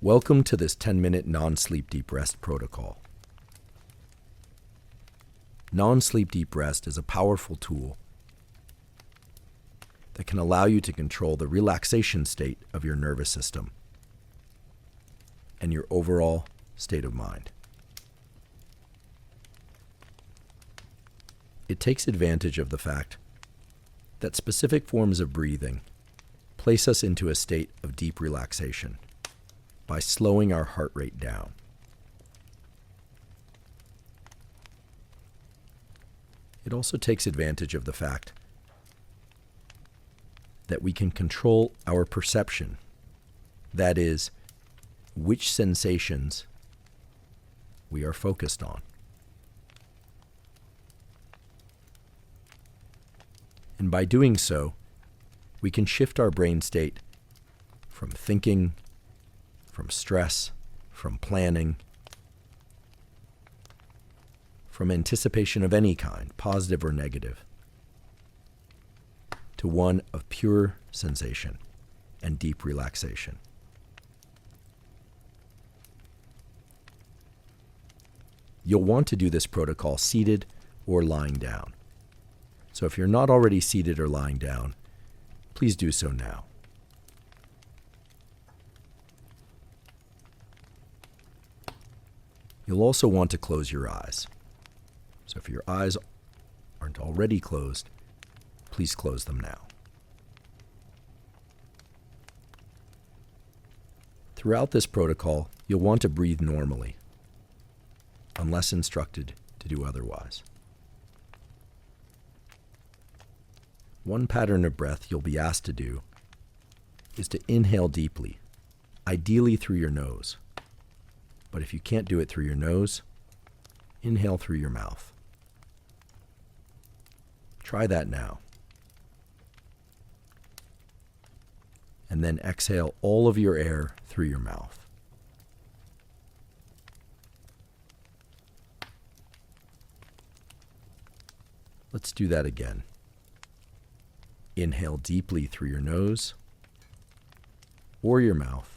Welcome to this 10-minute non-sleep deep rest protocol. Non-sleep deep rest is a powerful tool that can allow you to control the relaxation state of your nervous system and your overall state of mind. It takes advantage of the fact that specific forms of breathing place us into a state of deep relaxation by slowing our heart rate down. It also takes advantage of the fact that we can control our perception, that is, which sensations we are focused on. And by doing so, we can shift our brain state from thinking, from stress, from planning, from anticipation of any kind, positive or negative, to one of pure sensation and deep relaxation. You'll want to do this protocol seated or lying down. So if you're not already seated or lying down, please do so now. You'll also want to close your eyes. So if your eyes aren't already closed, please close them now. Throughout this protocol, you'll want to breathe normally, unless instructed to do otherwise. One pattern of breath you'll be asked to do is to inhale deeply, ideally through your nose. But if you can't do it through your nose, inhale through your mouth. Try that now. And then exhale all of your air through your mouth. Let's do that again. Inhale deeply through your nose or your mouth.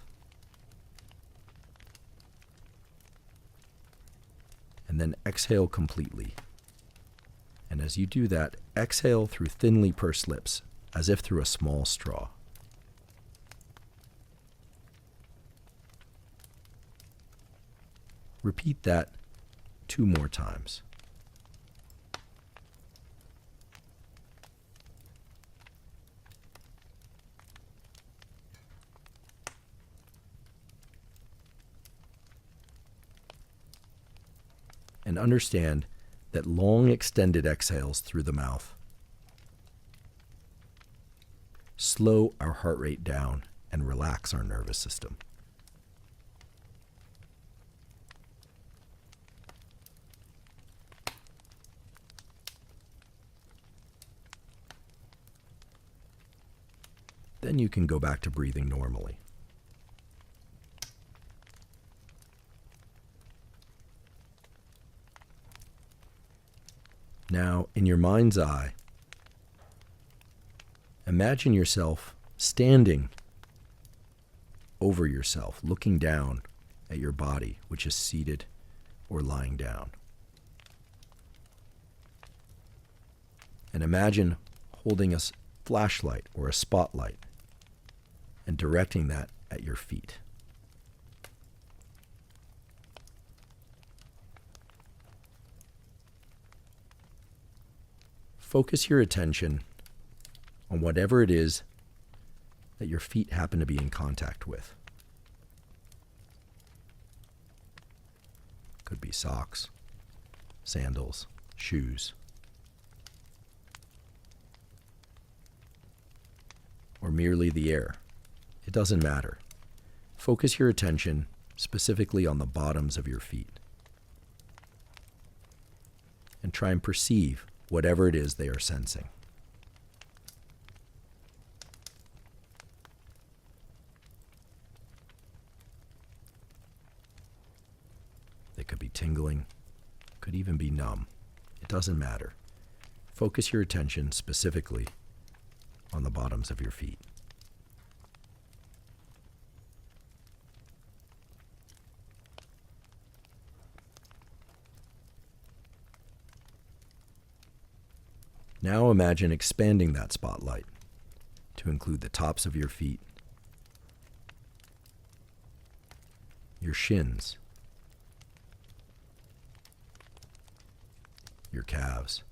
And then exhale completely. And as you do that, exhale through thinly pursed lips, as if through a small straw. Repeat that 2 more times. And understand that long extended exhales through the mouth slow our heart rate down and relax our nervous system. Then you can go back to breathing normally. Now, in your mind's eye, imagine yourself standing over yourself, looking down at your body, which is seated or lying down. And imagine holding a flashlight or a spotlight and directing that at your feet. Focus your attention on whatever it is that your feet happen to be in contact with. Could be socks, sandals, shoes, or merely the air. It doesn't matter. Focus your attention specifically on the bottoms of your feet and try and perceive whatever it is they are sensing. They could be tingling, could even be numb. It doesn't matter. Focus your attention specifically on the bottoms of your feet. Now imagine expanding that spotlight to include the tops of your feet, your shins, your calves,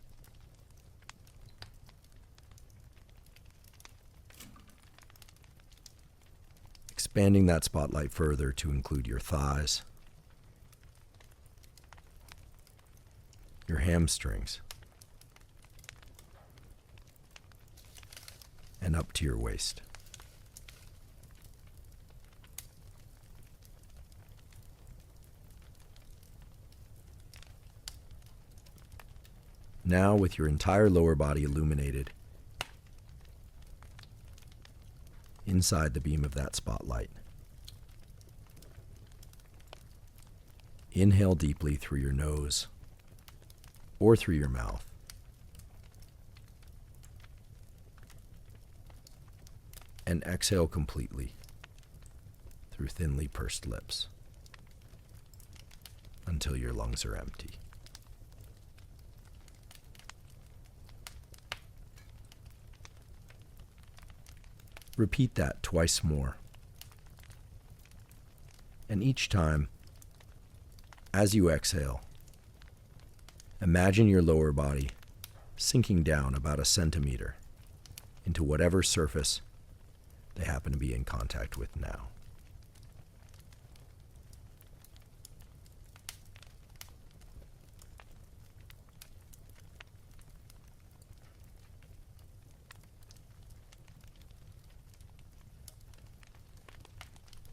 expanding that spotlight further to include your thighs, your hamstrings, and up to your waist. Now, with your entire lower body illuminated inside the beam of that spotlight, inhale deeply through your nose or through your mouth. And exhale completely through thinly pursed lips until your lungs are empty. Repeat that twice more. And each time, as you exhale, imagine your lower body sinking down about a centimeter into whatever surface they happen to be in contact with now.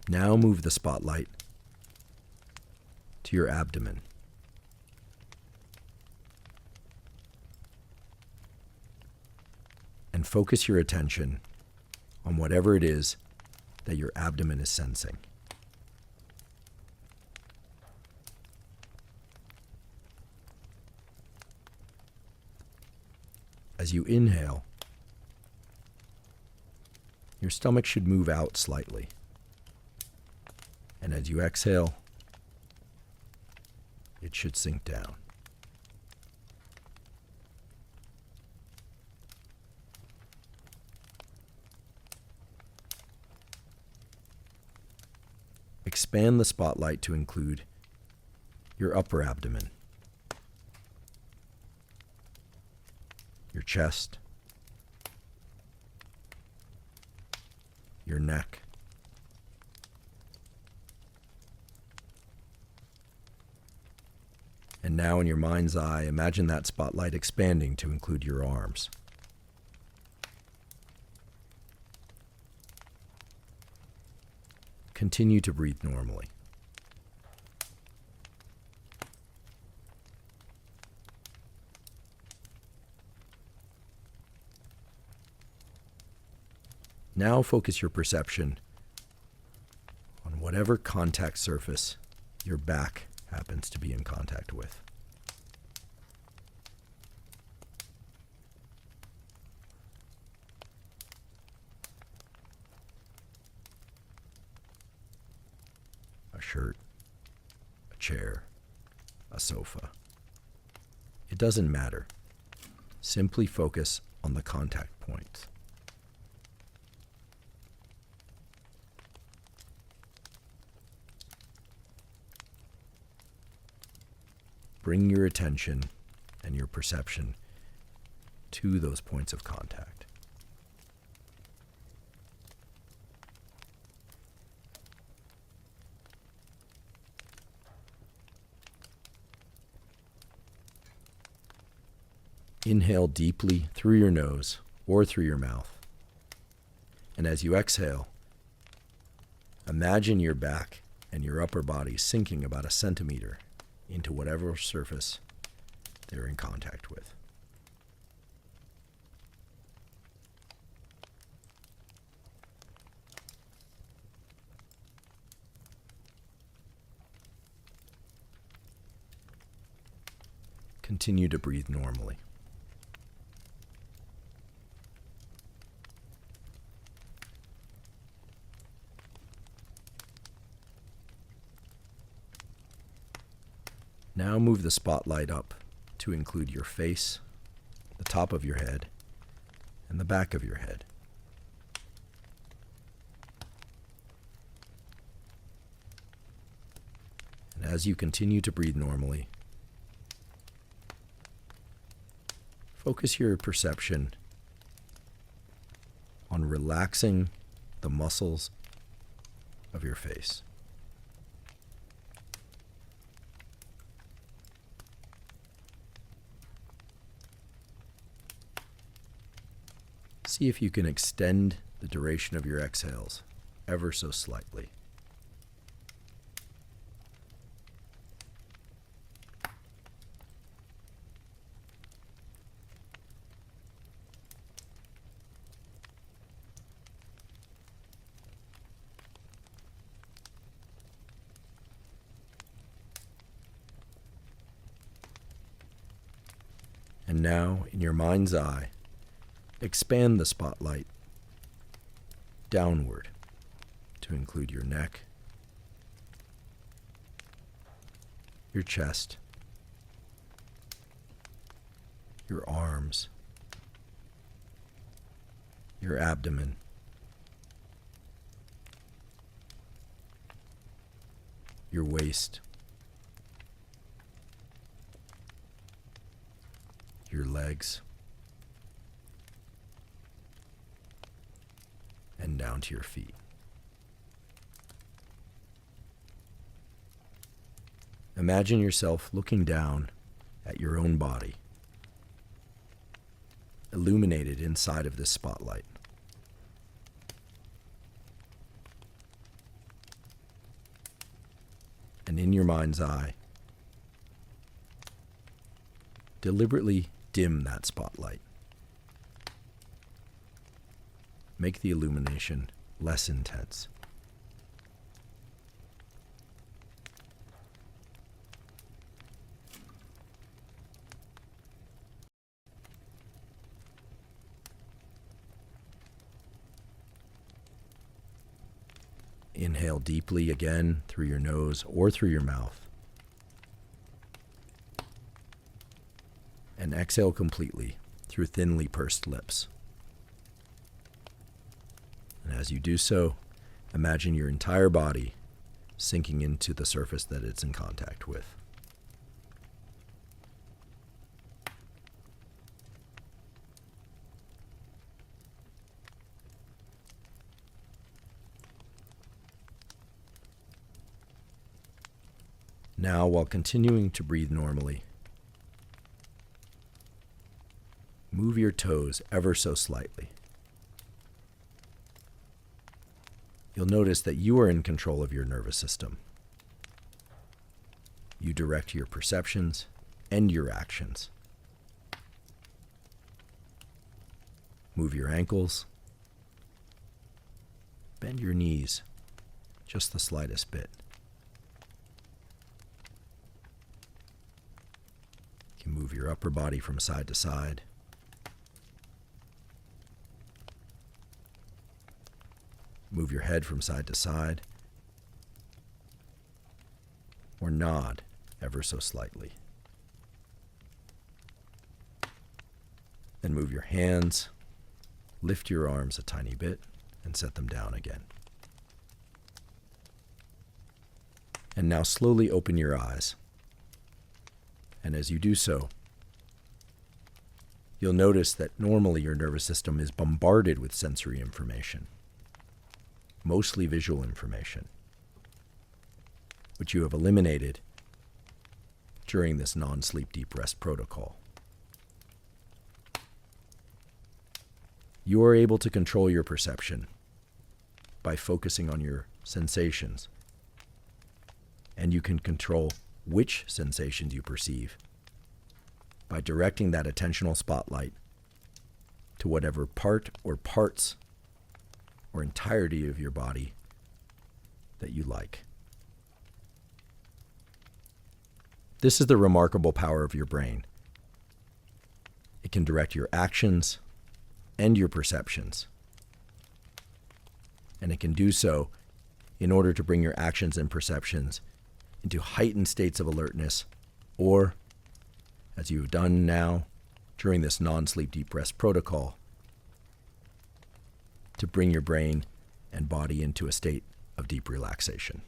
Now move the spotlight to your abdomen. And focus your attention on whatever it is that your abdomen is sensing. As you inhale, your stomach should move out slightly. And as you exhale, it should sink down. Expand the spotlight to include your upper abdomen, your chest, your neck, and now in your mind's eye, imagine that spotlight expanding to include your arms. Continue to breathe normally. Now focus your perception on whatever contact surface your back happens to be in contact with. A shirt, a chair, a sofa. It doesn't matter. Simply focus on the contact points. Bring your attention and your perception to those points of contact. Inhale deeply through your nose or through your mouth. And as you exhale, imagine your back and your upper body sinking about a centimeter into whatever surface they're in contact with. Continue to breathe normally. Now move the spotlight up to include your face, the top of your head, and the back of your head. And as you continue to breathe normally, focus your perception on relaxing the muscles of your face. See if you can extend the duration of your exhales ever so slightly. And now, in your mind's eye, expand the spotlight downward to include your neck, your chest, your arms, your abdomen, your waist, your legs, and down to your feet. Imagine yourself looking down at your own body, illuminated inside of this spotlight. And in your mind's eye, deliberately dim that spotlight. Make the illumination less intense. Inhale deeply again through your nose or through your mouth. And exhale completely through thinly pursed lips. And as you do so, imagine your entire body sinking into the surface that it's in contact with. Now, while continuing to breathe normally, move your toes ever so slightly. You'll notice that you are in control of your nervous system. You direct your perceptions and your actions. Move your ankles. Bend your knees just the slightest bit. You can move your upper body from side to side. Move your head from side to side, or nod ever so slightly. Then move your hands, lift your arms a tiny bit, and set them down again. And now slowly open your eyes. And as you do so, you'll notice that normally your nervous system is bombarded with sensory information, mostly visual information, which you have eliminated during this non-sleep deep rest protocol. You are able to control your perception by focusing on your sensations, and you can control which sensations you perceive by directing that attentional spotlight to whatever part or parts or entirety of your body that you like. This is the remarkable power of your brain. It can direct your actions and your perceptions. And it can do so in order to bring your actions and perceptions into heightened states of alertness, or, as you've done now, during this non-sleep deep rest protocol to bring your brain and body into a state of deep relaxation.